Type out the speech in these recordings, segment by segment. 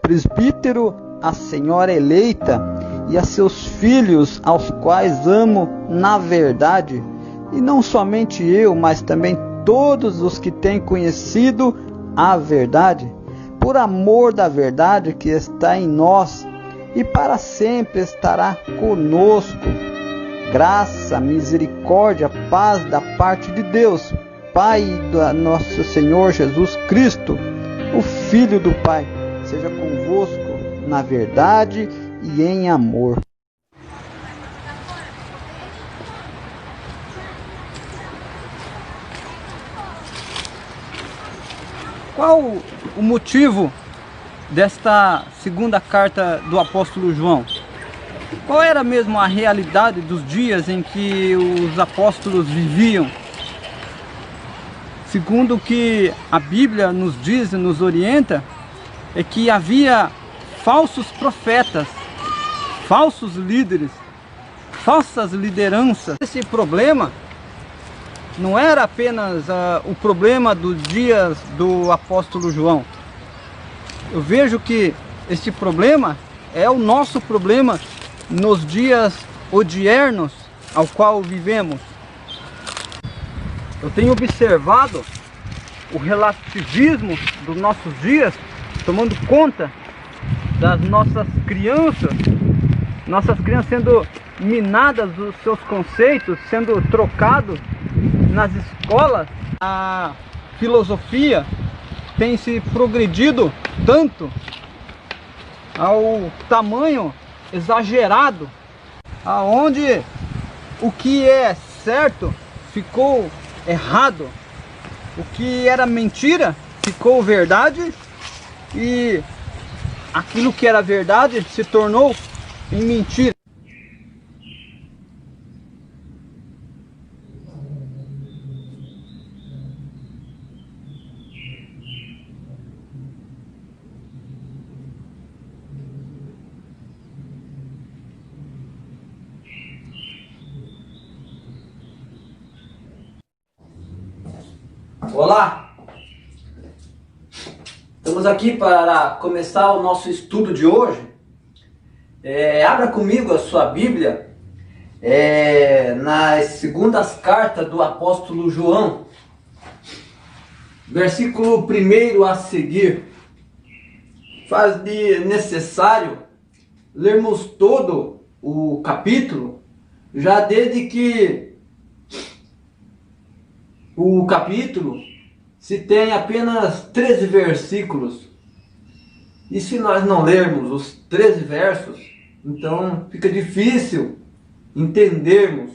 presbítero, a senhora eleita e a seus filhos, aos quais amo na verdade, e não somente eu, mas também todos os que têm conhecido a verdade, por amor da verdade que está em nós e para sempre estará conosco. Graça, misericórdia, paz da parte de Deus, Pai do nosso Senhor Jesus Cristo, o Filho do Pai, seja convosco na verdade e em amor. Qual o motivo desta segunda carta do apóstolo João? Qual era mesmo a realidade dos dias em que os apóstolos viviam? Segundo o que a Bíblia nos diz e nos orienta, é que havia falsos profetas, falsos líderes, falsas lideranças. Esse problema não era apenas o problema dos dias do apóstolo João. Eu vejo que este problema é o nosso problema nos dias odiernos ao qual vivemos. Eu tenho observado o relativismo dos nossos dias tomando conta das nossas crianças sendo minadas os seus conceitos, sendo trocados nas escolas. A filosofia tem se progredido tanto ao tamanho exagerado, aonde o que é certo ficou errado, o que era mentira ficou verdade e aquilo que era verdade se tornou em mentira. Olá! Estamos aqui para começar o nosso estudo de hoje. Abra comigo a sua Bíblia nas segundas cartas do apóstolo João, versículo 1 a seguir. Faz de necessário lermos todo o capítulo, já desde que o capítulo se tem apenas 13 versículos. E se nós não lermos os 13 versos, então fica difícil entendermos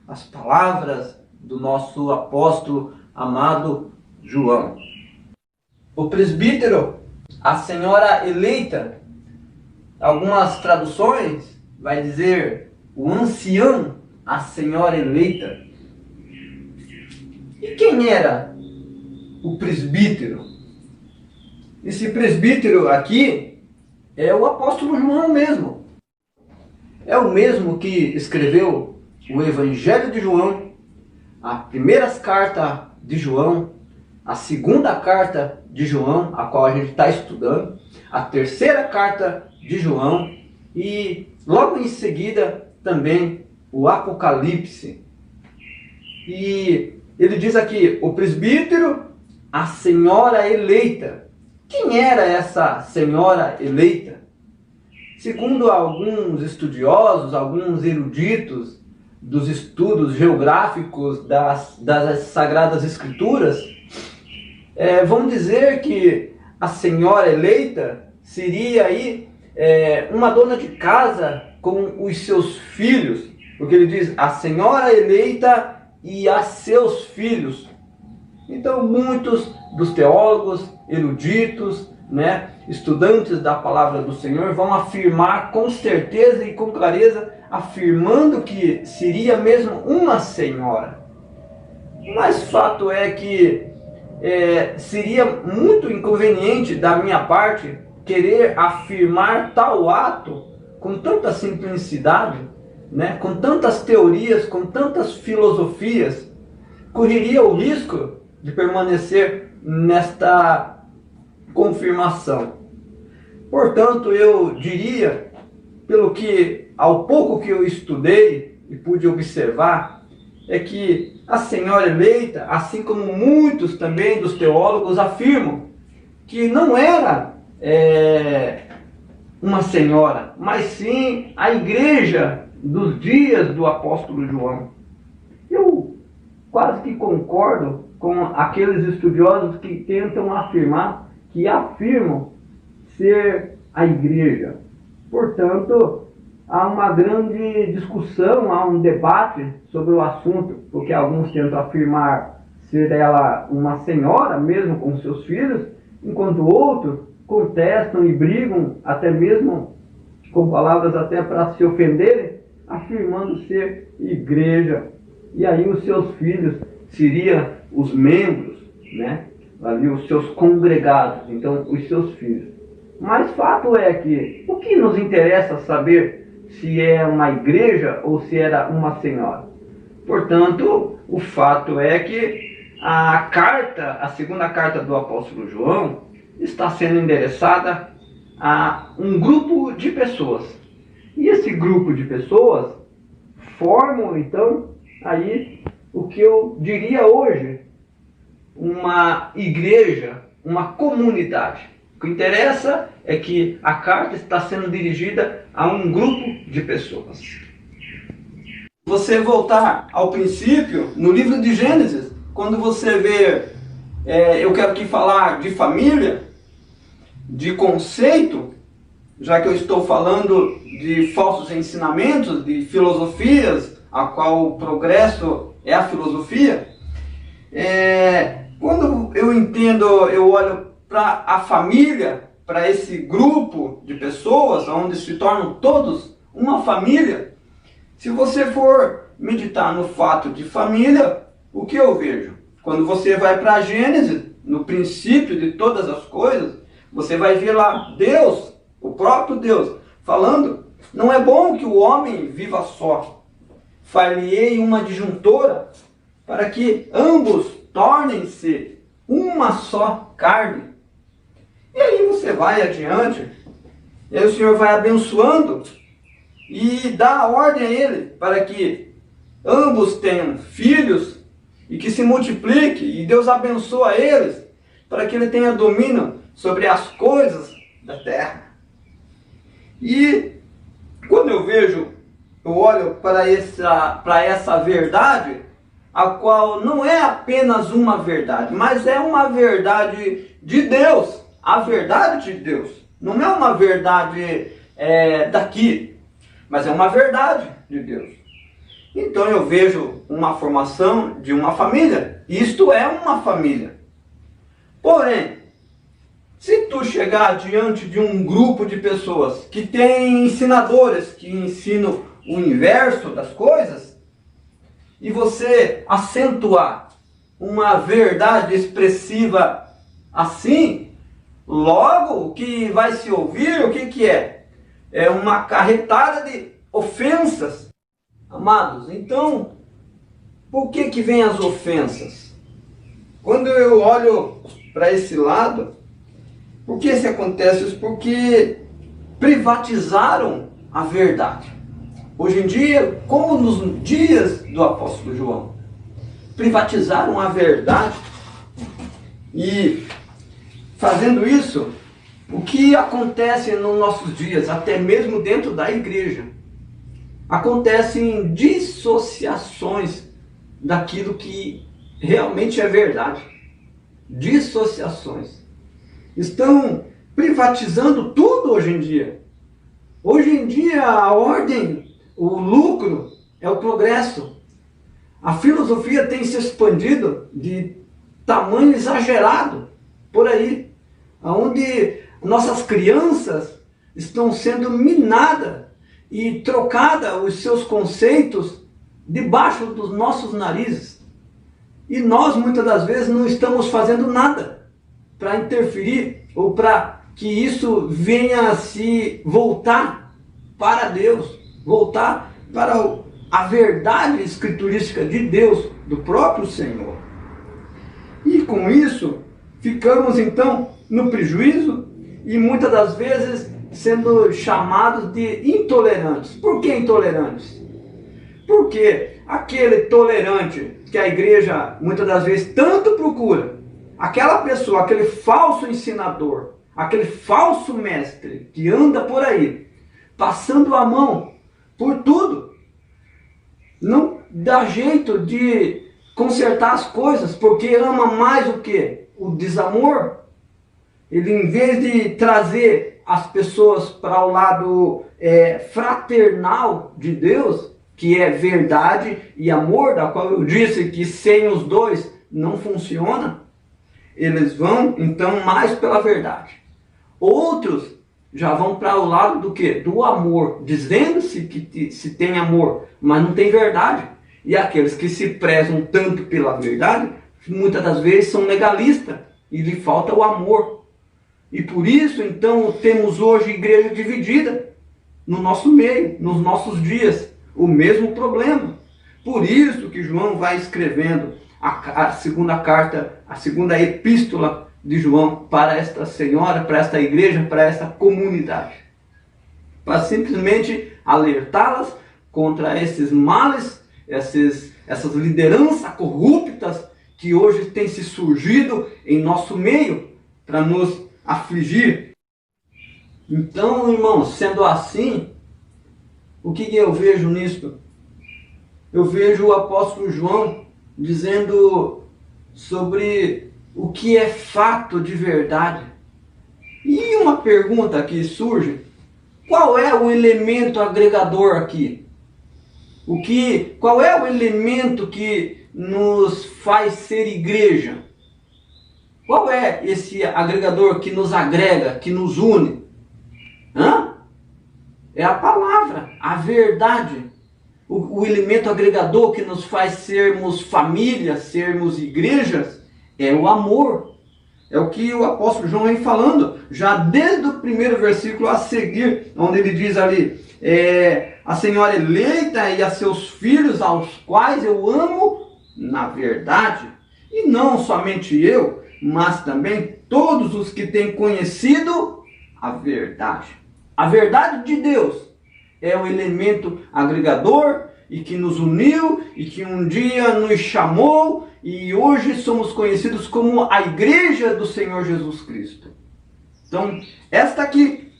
as palavras do nosso apóstolo amado João. O presbítero, a senhora eleita, algumas traduções vai dizer o ancião, a senhora eleita. E quem era o presbítero? Esse presbítero aqui é o apóstolo João mesmo. É o mesmo que escreveu o Evangelho de João, as primeiras cartas de João, a segunda carta de João, a qual a gente está estudando, a terceira carta de João e logo em seguida também o Apocalipse. E ele diz aqui, o presbítero, a senhora eleita. Quem era essa senhora eleita? Segundo alguns estudiosos, alguns eruditos dos estudos geográficos das Sagradas Escrituras, vão dizer que a senhora eleita seria aí uma dona de casa com os seus filhos, porque ele diz a senhora eleita e a seus filhos. Então muitos dos teólogos, eruditos, estudantes da palavra do Senhor vão afirmar com certeza e com clareza, afirmando que seria mesmo uma senhora. Mas fato é que seria muito inconveniente da minha parte querer afirmar tal ato com tanta simplicidade, com tantas teorias, com tantas filosofias. Correria o risco de permanecer nesta confirmação. Portanto, eu diria, ao pouco que eu estudei e pude observar, é que a senhora eleita, assim como muitos também dos teólogos afirmam, que não era uma senhora, mas sim a igreja dos dias do apóstolo João. Eu quase que concordo com aqueles estudiosos que tentam afirmar, que afirmam ser a igreja. Portanto, há uma grande discussão, há um debate sobre o assunto, porque alguns tentam afirmar ser ela uma senhora, mesmo com seus filhos, enquanto outros contestam e brigam, até mesmo com palavras até para se ofenderem, afirmando ser igreja. E aí os seus filhos seriam os membros, né? Ali os seus congregados, então os seus filhos. Mas fato é que o que nos interessa saber se é uma igreja ou se era uma senhora? Portanto, o fato é que a segunda carta do apóstolo João está sendo endereçada a um grupo de pessoas. E esse grupo de pessoas formam então aí o que eu diria hoje uma igreja, uma comunidade. O que interessa é que a carta está sendo dirigida a um grupo de pessoas. Você voltar ao princípio, no livro de Gênesis, quando você vê, eu quero aqui falar de família, de conceito, já que eu estou falando de falsos ensinamentos, de filosofias, a qual o progresso é a filosofia. Quando eu entendo, eu olho para a família, para esse grupo de pessoas, onde se tornam todos uma família. Se você for meditar no fato de família, o que eu vejo? Quando você vai para Gênesis, no princípio de todas as coisas, você vai ver lá Deus, o próprio Deus, falando: não é bom que o homem viva só. Far-lhe-ei uma adjuntora, para que ambos tornem-se uma só carne. E aí você vai adiante, e aí o Senhor vai abençoando e dá a ordem a ele para que ambos tenham filhos e que se multiplique, e Deus abençoa eles para que ele tenha domínio sobre as coisas da terra. E quando eu olho para essa verdade, a qual não é apenas uma verdade, mas é uma verdade de Deus, a verdade de Deus. Não é uma verdade daqui, mas é uma verdade de Deus. Então eu vejo uma formação de uma família. Isto é uma família. Porém, se tu chegar diante de um grupo de pessoas que tem ensinadores que ensinam o inverso das coisas, e você acentuar uma verdade expressiva assim, logo o que vai se ouvir, o que é? É uma carretada de ofensas. Amados, então, por que vem as ofensas? Quando eu olho para esse lado, por que isso acontece? Porque privatizaram a verdade. Hoje em dia, como nos dias do apóstolo João, privatizaram a verdade. E fazendo isso, o que acontece nos nossos dias, até mesmo dentro da igreja, acontecem dissociações daquilo que realmente é verdade. Dissociações. Estão privatizando tudo hoje em dia. Hoje em dia a ordem, o lucro é o progresso. A filosofia tem se expandido de tamanho exagerado por aí, onde nossas crianças estão sendo minadas e trocadas os seus conceitos debaixo dos nossos narizes. E nós muitas das vezes não estamos fazendo nada para interferir ou para que isso venha a se voltar para Deus, voltar para a verdade escriturística de Deus, do próprio Senhor. E com isso, ficamos então no prejuízo e muitas das vezes sendo chamados de intolerantes. Por que intolerantes? Porque aquele tolerante que a igreja muitas das vezes tanto procura, aquela pessoa, aquele falso ensinador, aquele falso mestre que anda por aí, passando a mão por tudo, não dá jeito de consertar as coisas, porque ama mais o que? O desamor. Ele, em vez de trazer as pessoas para o lado fraternal de Deus, que é verdade e amor, da qual eu disse que sem os dois não funciona, eles vão então mais pela verdade. Outros já vão para o lado do quê? Do amor, dizendo-se que se tem amor, mas não tem verdade. E aqueles que se prezam tanto pela verdade, muitas das vezes são legalistas e lhe falta o amor. E por isso, então, temos hoje igreja dividida no nosso meio, nos nossos dias. O mesmo problema. Por isso que João vai escrevendo a segunda carta, a segunda epístola de João para esta senhora, para esta igreja, para esta comunidade. Para simplesmente alertá-las contra esses males, essas lideranças corruptas que hoje têm se surgido em nosso meio para nos afligir. Então, irmãos, sendo assim, o que eu vejo nisso? Eu vejo o apóstolo João dizendo sobre o que é fato de verdade. E uma pergunta que surge: qual é o elemento agregador aqui? Qual é o elemento que nos faz ser igreja? Qual é esse agregador que nos agrega, que nos une? É a palavra, a verdade. O elemento agregador que nos faz sermos família, sermos igrejas, é o amor. É o que o apóstolo João vem falando, já desde o primeiro versículo a seguir, onde ele diz ali, a senhora eleita e a seus filhos, aos quais eu amo na verdade. E não somente eu, mas também todos os que têm conhecido a verdade. A verdade de Deus é o elemento agregador e que nos uniu e que um dia nos chamou e hoje somos conhecidos como a igreja do Senhor Jesus Cristo. Então, esta aqui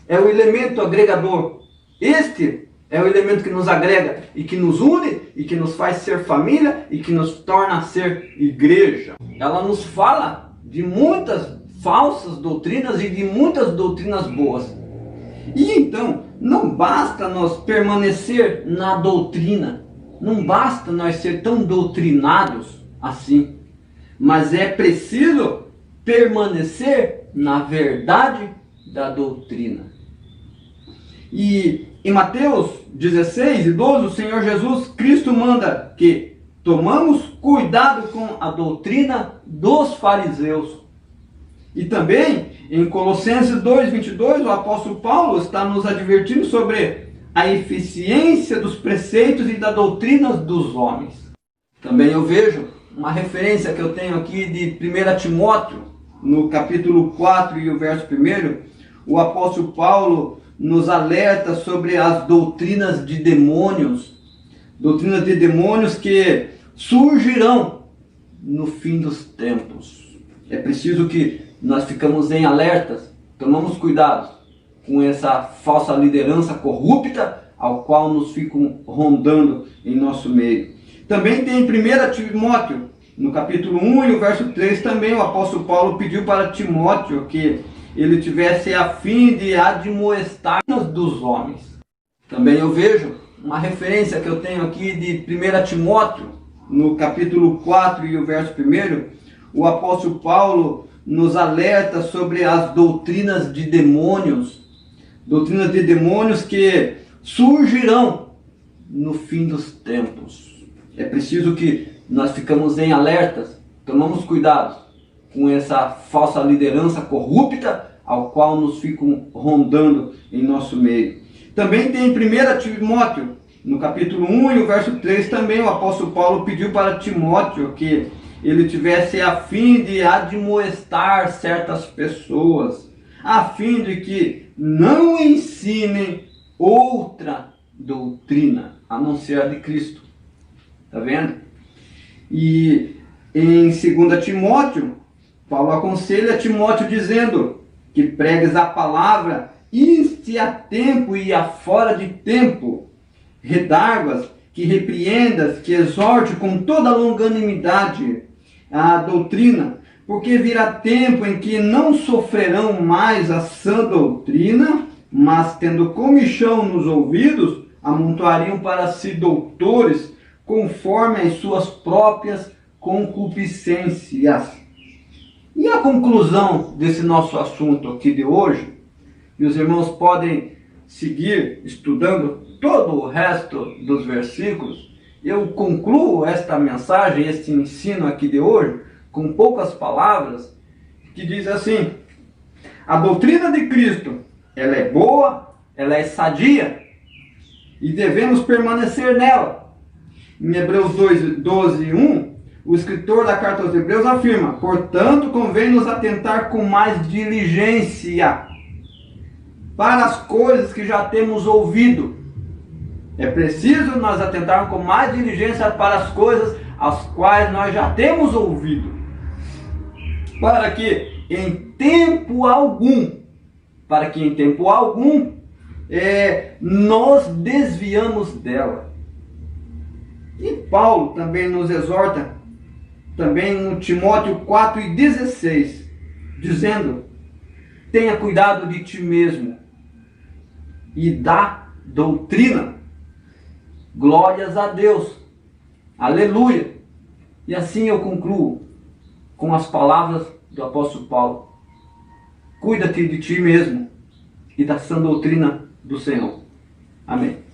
é o elemento agregador. Este é o elemento que nos agrega e que nos une e que nos faz ser família e que nos torna ser igreja. Ela nos fala de muitas falsas doutrinas e de muitas doutrinas boas. E então, não basta nós permanecer na doutrina, não basta nós ser tão doutrinados assim, mas é preciso permanecer na verdade da doutrina. E em Mateus 16 e 12, o Senhor Jesus Cristo manda que tomamos cuidado com a doutrina dos fariseus. E também em Colossenses 2:22, o apóstolo Paulo está nos advertindo sobre a eficiência dos preceitos e da doutrina dos homens. Também eu vejo uma referência que eu tenho aqui de 1 Timóteo, no capítulo 4 e o verso 1, o apóstolo Paulo nos alerta sobre as doutrinas de demônios que surgirão no fim dos tempos. É preciso que nós ficamos em alertas, tomamos cuidado com essa falsa liderança corrupta ao qual nos ficam rondando em nosso meio. Também tem em 1 Timóteo, no capítulo 1 e o verso 3, também o apóstolo Paulo pediu para Timóteo que ele tivesse a fim de admoestar dos homens. Também eu vejo uma referência que eu tenho aqui de 1 Timóteo, no capítulo 4 e o verso 1, o apóstolo Paulo nos alerta sobre as doutrinas de demônios que surgirão no fim dos tempos. É preciso que nós ficamos em alertas, tomamos cuidado com essa falsa liderança corrupta ao qual nos ficam rondando em nosso meio. Também tem em 1 Timóteo, no capítulo 1 e o verso 3, também o apóstolo Paulo pediu para Timóteo que ele tivesse a fim de admoestar certas pessoas. a fim de que não ensinem outra doutrina, a não ser a de Cristo. Está vendo? E em 2 Timóteo, Paulo aconselha Timóteo dizendo que pregues a palavra, inste a tempo e a fora de tempo, redarguas, que repreendas, que exorte com toda longanimidade a doutrina, porque virá tempo em que não sofrerão mais a sã doutrina, mas tendo comichão nos ouvidos, amontoariam para si doutores, conforme as suas próprias concupiscências. E a conclusão desse nosso assunto aqui de hoje, e os irmãos podem seguir estudando todo o resto dos versículos, eu concluo esta mensagem, este ensino aqui de hoje, com poucas palavras, que diz assim: a doutrina de Cristo, ela é boa, ela é sadia, e devemos permanecer nela. Em Hebreus 12:1, o escritor da carta aos Hebreus afirma: portanto, convém nos atentar com mais diligência para as coisas que já temos ouvido. É preciso nós atentarmos com mais diligência para as coisas as quais nós já temos ouvido, para que em tempo algum nós desviamos dela. E Paulo também nos exorta, também no Timóteo 4:16, dizendo: tenha cuidado de ti mesmo e da doutrina. Glórias a Deus, aleluia. E assim eu concluo com as palavras do apóstolo Paulo: cuida-te de ti mesmo e da sã doutrina do Senhor. Amém.